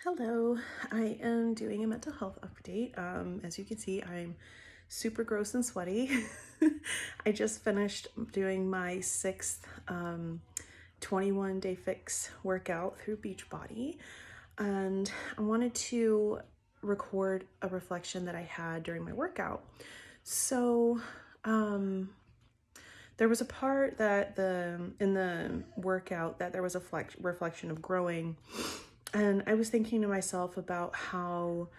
Hello, I am doing a mental health update. As you can see, I'm super gross and sweaty. I just finished doing my sixth 21-day fix workout through Beachbody, and I wanted to record a reflection that I had during my workout. So, there was a part that in the workout that there was a reflection of growing. And I was thinking to myself about how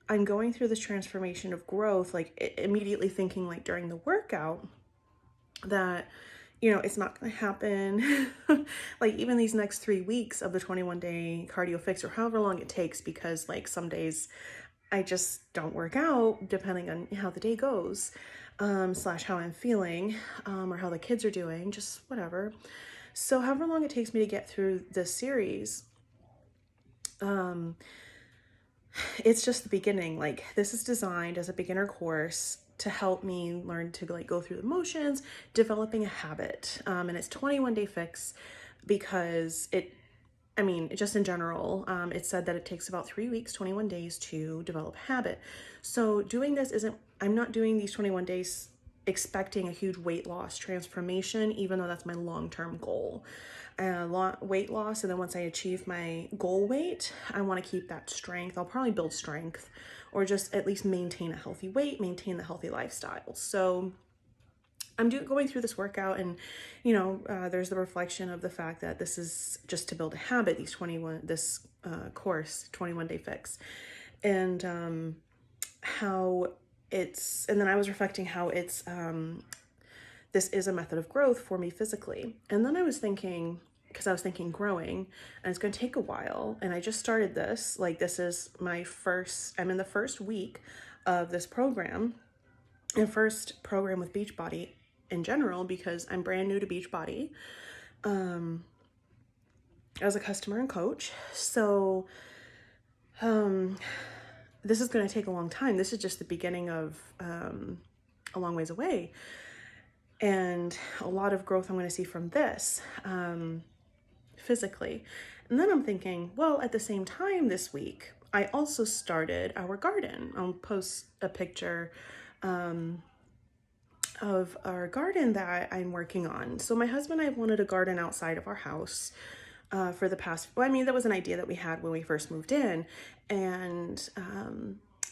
I'm going through this transformation of growth, like immediately thinking like during the workout that, it's not going to happen. Like even these next 3 weeks of the 21-day cardio fix or however long it takes, because like some days I just don't work out depending on how the day goes, slash how I'm feeling, or how the kids are doing, just whatever. So however long it takes me to get through this series, it's just the beginning. Like this is designed as a beginner course to help me learn to like go through the motions, developing a habit. And it's 21-day fix because just in general, it said that it takes about 3 weeks, 21 days to develop a habit. So doing this I'm not doing these 21 days expecting a huge weight loss transformation, even though that's my long-term goal. Weight loss, and then once I achieve my goal weight, I want to keep that strength. I'll probably build strength or just at least maintain a healthy weight, maintain the healthy lifestyle. So I'm going through this workout, and there's the reflection of the fact that this is just to build a habit, this course, 21-day fix, and then I was reflecting how this is a method of growth for me physically. And then I was thinking, because I was thinking growing, and it's going to take a while, and I just started this, like this is I'm in the first week of this program, and first program with Beachbody in general, because I'm brand new to Beachbody as a customer and coach. So this is going to take a long time. This is just the beginning of a long ways away, and a lot of growth I'm going to see from this physically. And then I'm thinking, well, at the same time this week, I also started our garden. I'll post a picture of our garden that I'm working on. So my husband and I wanted a garden outside of our house for the past, that was an idea that we had when we first moved in. And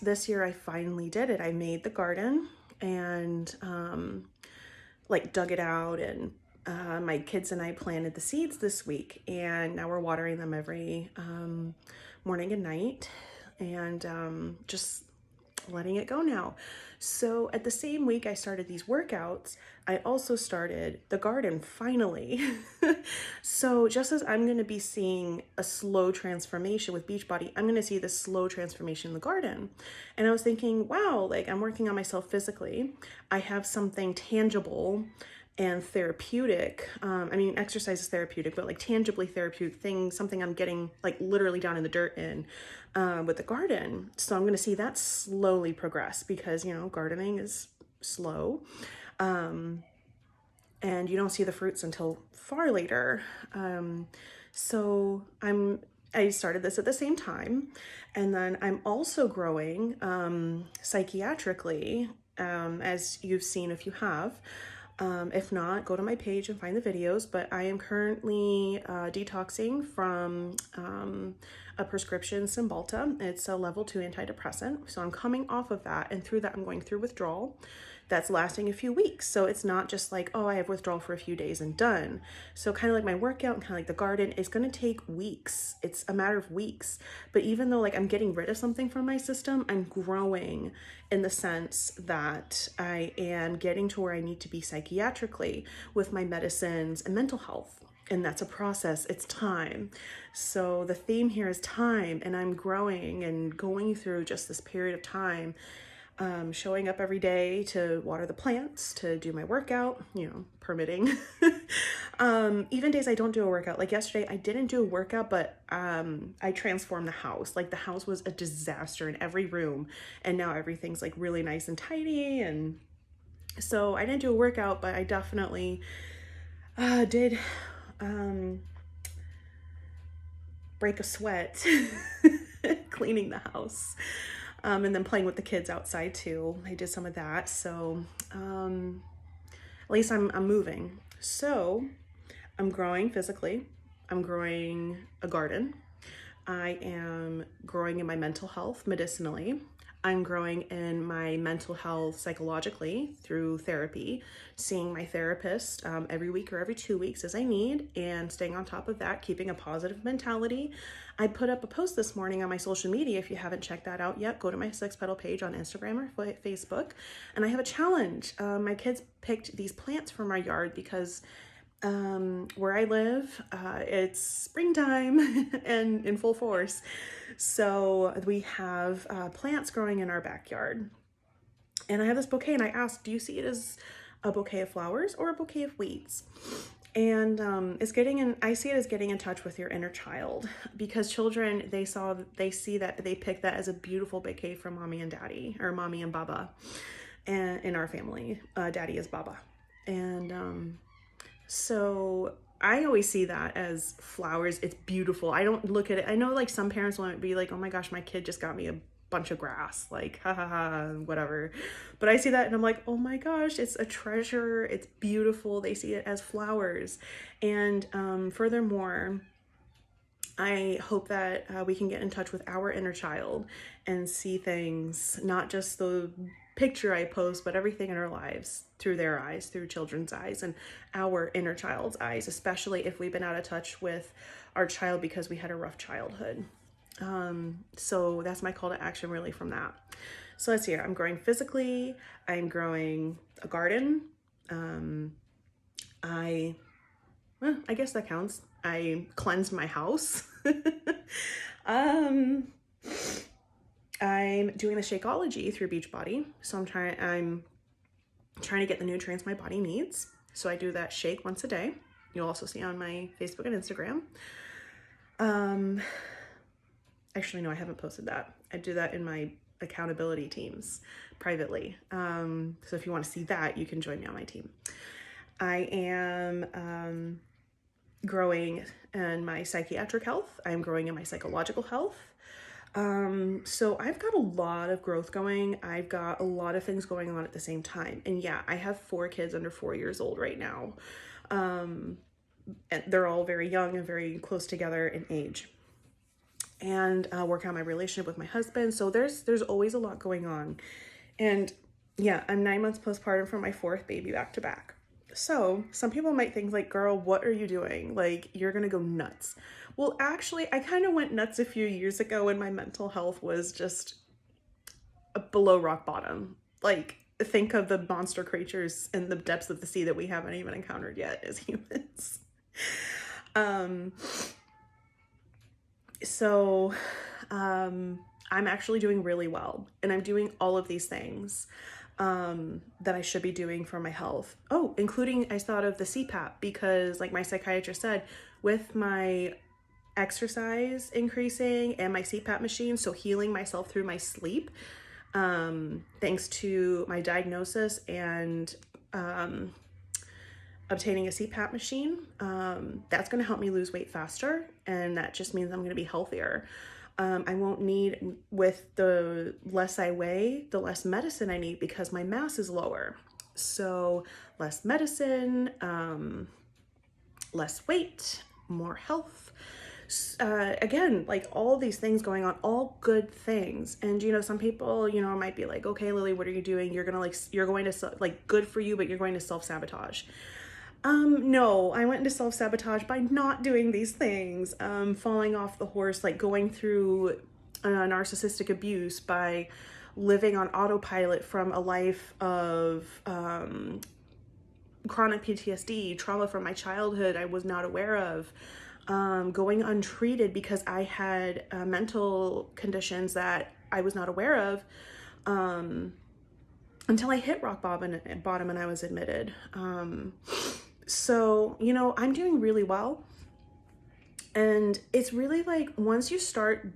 this year I finally did it. I made the garden and dug it out, and my kids and I planted the seeds this week, and now we're watering them every morning and night, and just letting it go now. So at the same week I started these workouts, I also started the garden finally. So just as I'm going to be seeing a slow transformation with Beachbody, I'm going to see this slow transformation in the garden. And I was thinking, wow, like I'm working on myself physically. I have something tangible and therapeutic. Exercise is therapeutic, but like tangibly therapeutic thing, something I'm getting like literally down in the dirt in with the garden. So I'm going to see that slowly progress, because, gardening is slow. And you don't see the fruits until far later. So I started this at the same time. And then I'm also growing psychiatrically, as you've seen if you have. If not, go to my page and find the videos, but I am currently detoxing from a prescription Cymbalta. It's a level 2 antidepressant. So I'm coming off of that, and through that I'm going through withdrawal that's lasting a few weeks. So it's not just like, oh, I have withdrawal for a few days and done. So kind of like my workout and kind of like the garden is going to take weeks. It's a matter of weeks. But even though like I'm getting rid of something from my system, I'm growing in the sense that I am getting to where I need to be psychiatrically with my medicines and mental health. And that's a process. It's time. So the theme here is time, and I'm growing and going through just this period of time, showing up every day to water the plants, to do my workout, permitting. Even days I don't do a workout. Like yesterday, I didn't do a workout, but I transformed the house. Like the house was a disaster in every room, and now everything's like really nice and tidy. And so I didn't do a workout, but I definitely did break a sweat cleaning the house. And then playing with the kids outside too. I did some of that. So at least I'm moving. So I'm growing physically. I'm growing a garden. I am growing in my mental health medicinally. I'm growing in my mental health psychologically through therapy, seeing my therapist every week or every 2 weeks as I need, and staying on top of that, keeping a positive mentality. I put up a post this morning on my social media. If you haven't checked that out yet, go to my Six Petal page on Instagram or Facebook. And I have a challenge. My kids picked these plants from our yard because where I live, it's springtime and in full force. So we have plants growing in our backyard. And I have this bouquet and I asked, do you see it as a bouquet of flowers or a bouquet of weeds? And I see it as getting in touch with your inner child, because children, they see that, they pick that as a beautiful bouquet from mommy and daddy, or mommy and baba. And in our family, daddy is baba. And so I always see that as flowers. It's beautiful. I don't look at it. I know like some parents want to be like, oh my gosh, my kid just got me a bunch of grass, like ha ha ha, whatever. But I see that and I'm like, oh my gosh, it's a treasure. It's beautiful. They see it as flowers. And furthermore, I hope that we can get in touch with our inner child and see things, not just the picture I post, but everything in our lives through their eyes, through children's eyes and our inner child's eyes, especially if we've been out of touch with our child because we had a rough childhood. So that's my call to action really from that. So let's see here. I'm growing physically. I'm growing a garden. I guess that counts. I cleansed my house. I'm doing the Shakeology through Beachbody. So I'm trying to get the nutrients my body needs. So I do that shake once a day. You'll also see on my Facebook and Instagram. Actually, no, I haven't posted that. I do that in my accountability teams privately. So if you want to see that, you can join me on my team. I am growing in my psychiatric health. I'm growing in my psychological health. So I've got a lot of growth going. I've got a lot of things going on at the same time. And yeah, I have 4 kids under 4 years old right now. And they're all very young and very close together in age. And working on my relationship with my husband. So there's always a lot going on. And yeah, I'm 9 months postpartum from my 4th baby back to back. So some people might think like, girl, what are you doing? Like, you're going to go nuts. Well, actually, I kind of went nuts a few years ago when my mental health was just below rock bottom. Like, think of the monster creatures in the depths of the sea that we haven't even encountered yet as humans. So I'm actually doing really well, and I'm doing all of these things that I should be doing for my health. Oh, including I thought of the CPAP, because like my psychiatrist said, with my exercise increasing and my CPAP machine, so healing myself through my sleep, thanks to my diagnosis and obtaining a CPAP machine, that's going to help me lose weight faster, and that just means I'm going to be healthier. I won't need, with the less I weigh, the less medicine I need because my mass is lower. So less medicine, less weight, more health. Again, like all these things going on, all good things. And, you know, some people, you know, might be like, okay, Lily, what are you doing? You're going to good for you, but you're going to self-sabotage. No, I went into self-sabotage by not doing these things, falling off the horse, like going through narcissistic abuse, by living on autopilot from a life of chronic PTSD, trauma from my childhood I was not aware of, going untreated because I had mental conditions that I was not aware of, until I hit rock bottom and I was admitted. So, you know, I'm doing really well. And it's really like, once you start,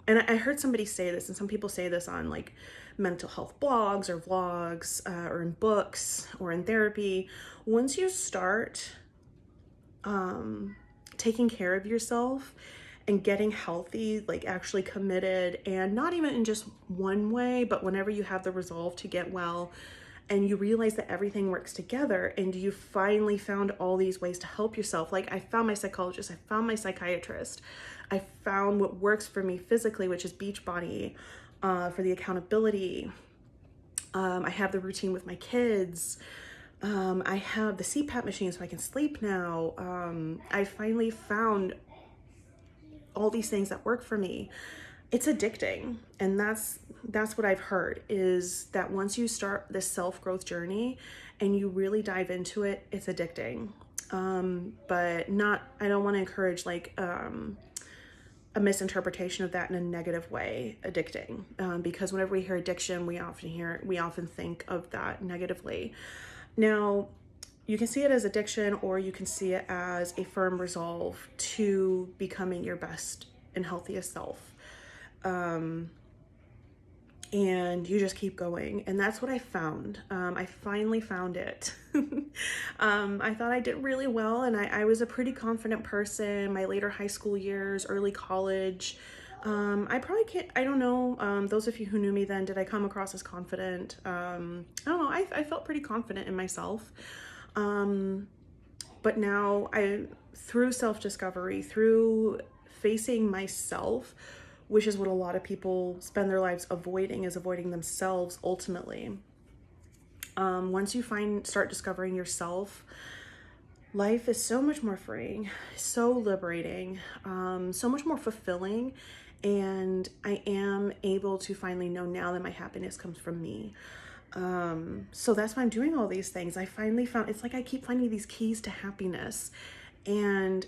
and I heard somebody say this, and some people say this on like mental health blogs or vlogs, or in books or in therapy, once you start taking care of yourself and getting healthy, like actually committed, and not even in just one way, but whenever you have the resolve to get well and you realize that everything works together and you finally found all these ways to help yourself. Like I found my psychologist, I found my psychiatrist, I found what works for me physically, which is Beachbody, for the accountability. I have the routine with my kids. I have the CPAP machine so I can sleep now. I finally found all these things that work for me. It's addicting, and that's what I've heard, is that once you start this self-growth journey and you really dive into it, it's addicting. But not, I don't want to encourage like a misinterpretation of that in a negative way, addicting, because whenever we hear addiction, we often think of that negatively. Now, you can see it as addiction, or you can see it as a firm resolve to becoming your best and healthiest self. And you just keep going. And that's what I found. I finally found it. I thought I did really well, and I was a pretty confident person my later high school years, early college. I probably can't, I don't know, those of you who knew me then, did I come across as confident? I don't know, I felt pretty confident in myself. But now through self-discovery, through facing myself, which is what a lot of people spend their lives avoiding, is avoiding themselves ultimately. Once you start discovering yourself, life is so much more freeing, so liberating, so much more fulfilling. And I am able to finally know now that my happiness comes from me. So that's why I'm doing all these things. I finally found, it's like I keep finding these keys to happiness, and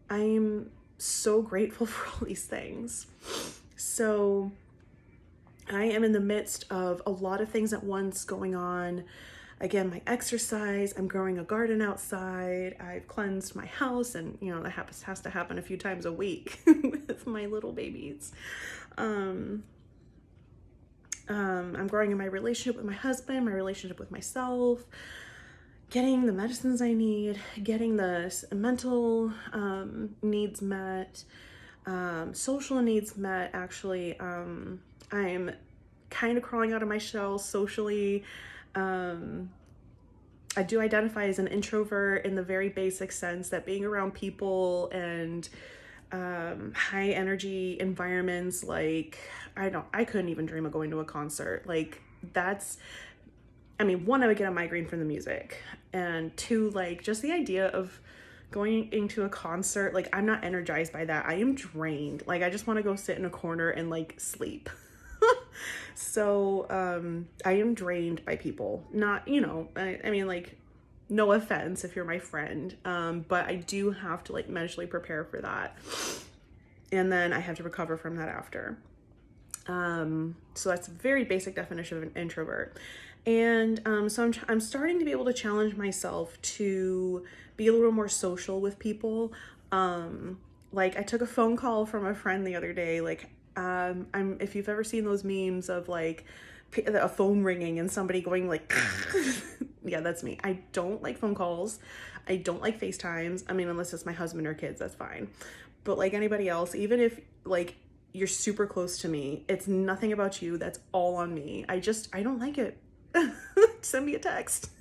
I'm so grateful for all these things. So I am in the midst of a lot of things at once going on. Again, my exercise, I'm growing a garden outside, I've cleansed my house, and you know, that has to happen a few times a week with my little babies. I'm growing in my relationship with my husband, my relationship with myself, getting the medicines I need, getting the mental needs met, social needs met. Actually, I'm kind of crawling out of my shell socially. I do identify as an introvert in the very basic sense that being around people and high energy environments, like I couldn't even dream of going to a concert. Like one, I would get a migraine from the music, and two, like just the idea of going into a concert, like I'm not energized by that. I am drained. Like I just want to go sit in a corner and like sleep. So I am drained by people. Not, I mean, like, no offense if you're my friend, but I do have to like mentally prepare for that, and then I have to recover from that after. So that's a very basic definition of an introvert. And so I'm starting to be able to challenge myself to be a little more social with people. Like I took a phone call from a friend the other day. Like if you've ever seen those memes of like a phone ringing and somebody going like, yeah, that's me. I don't like phone calls. I don't like FaceTimes. I mean, unless it's my husband or kids, that's fine. But like anybody else, even if like you're super close to me, it's nothing about you. That's all on me. I don't like it. Send me a text.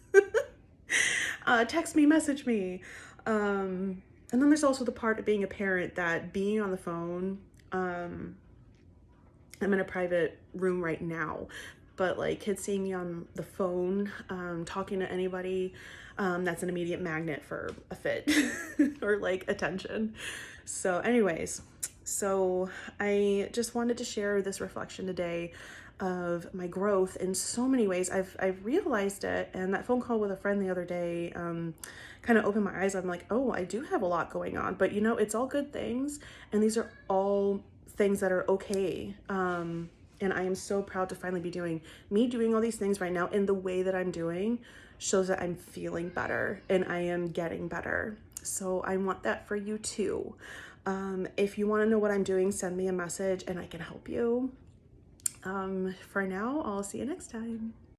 Text me, message me. And then there's also the part of being a parent that being on the phone, I'm in a private room right now, but like kids seeing me on the phone, talking to anybody, that's an immediate magnet for a fit or like attention. So anyways, so I just wanted to share this reflection today of my growth in so many ways. I've realized it, and that phone call with a friend the other day kind of opened my eyes. I'm like, oh, I do have a lot going on, but it's all good things, and these are all things that are okay. And I am so proud to finally be doing all these things right now in the way that I'm doing shows that I'm feeling better and I am getting better. So I want that for you too. If you want to know what I'm doing, send me a message and I can help you. For now, I'll see you next time.